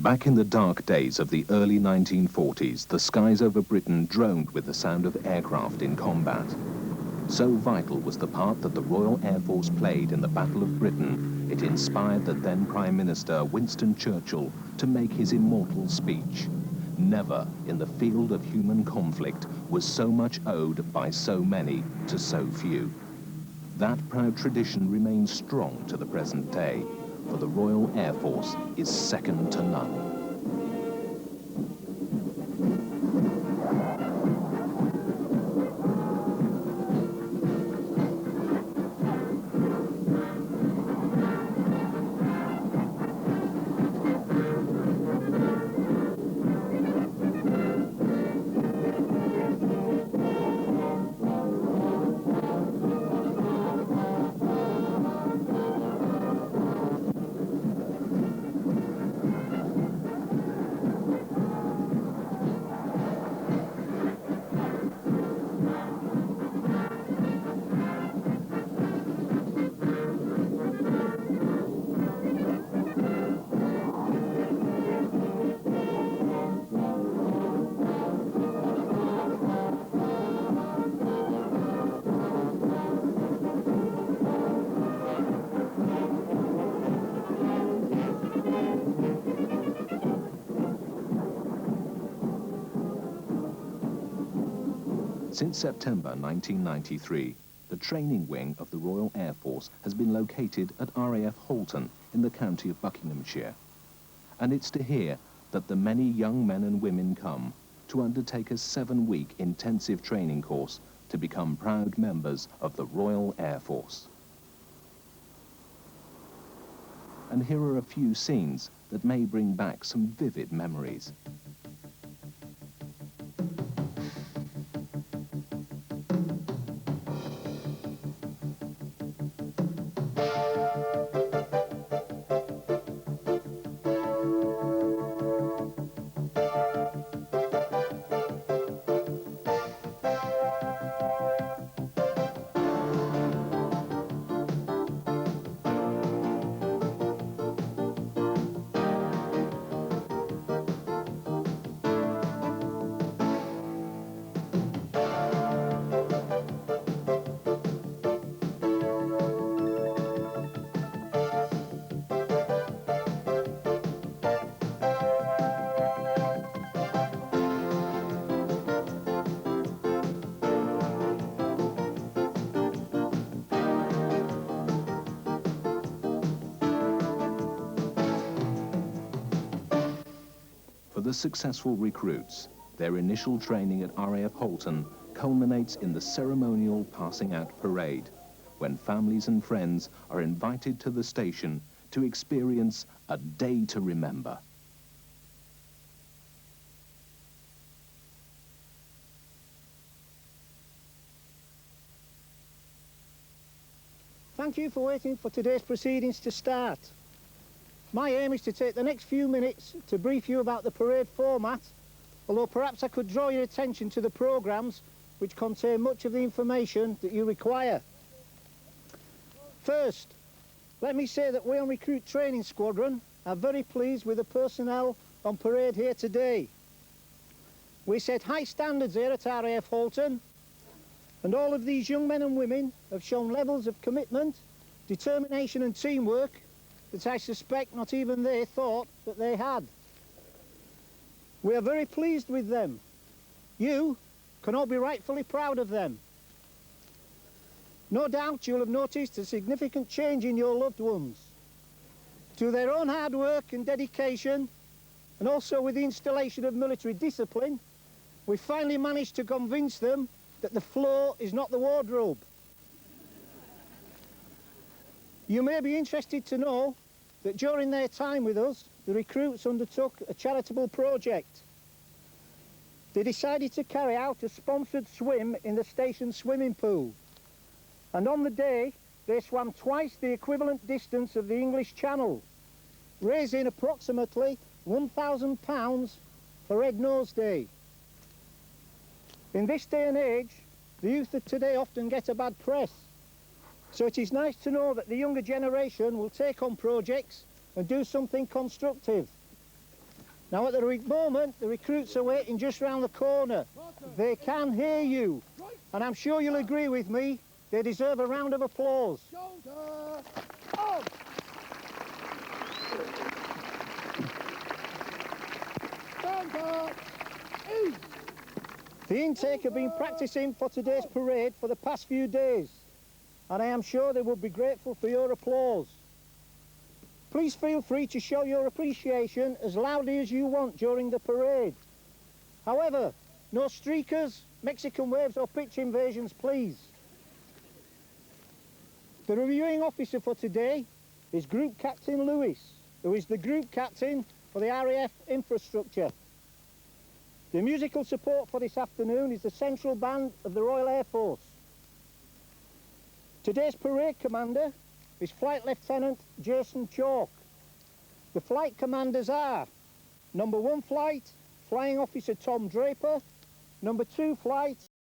Back in the dark days of the early 1940s, the skies over Britain droned with the sound of aircraft in combat. So vital was the part that the Royal Air Force played in the Battle of Britain, it inspired the then Prime Minister Winston Churchill to make his immortal speech. Never in the field of human conflict was so much owed by so many to so few. That proud tradition remains strong to the present day, for the Royal Air Force is second to none. Since September 1993, the training wing of the Royal Air Force has been located at RAF Halton in the county of Buckinghamshire. And it's to here that the many young men and women come to undertake a 7-week intensive training course to become proud members of the Royal Air Force. And here are a few scenes that may bring back some vivid memories. For the successful recruits, their initial training at RAF Halton culminates in the ceremonial passing out parade, when families and friends are invited to the station to experience a day to remember. Thank you for waiting for today's proceedings to start. My aim is to take the next few minutes to brief you about the parade format, although perhaps I could draw your attention to the programmes which contain much of the information that you require. First, let me say that we on Recruit Training Squadron are very pleased with the personnel on parade here today. We set high standards here at RAF Halton, and all of these young men and women have shown levels of commitment, determination and teamwork that I suspect not even they thought that they had. We are very pleased with them. You can all be rightfully proud of them. No doubt you'll have noticed a significant change in your loved ones. Through their own hard work and dedication, and also with the installation of military discipline, we finally managed to convince them that the floor is not the wardrobe. You may be interested to know that during their time with us, the recruits undertook a charitable project. They decided to carry out a sponsored swim in the station swimming pool. And on the day, they swam twice the equivalent distance of the English Channel, raising approximately £1,000 for Red Nose Day. In this day and age, the youth of today often get a bad press. So it is nice to know that the younger generation will take on projects and do something constructive. Now at the moment, the recruits are waiting just round the corner. They can hear you, and I'm sure you'll agree with me, they deserve a round of applause. Shoulder, on! Shoulder, ease! The intake have been practising for today's parade for the past few days, and I am sure they will be grateful for your applause. Please feel free to show your appreciation as loudly as you want during the parade. However, no streakers, Mexican waves or pitch invasions, please. The reviewing officer for today is Group Captain Lewis, who is the Group Captain for the RAF infrastructure. The musical support for this afternoon is the Central Band of the Royal Air Force. Today's parade commander is Flight Lieutenant Jason Chalk. The flight commanders are number 1 flight, Flying Officer Tom Draper, number 2 flight,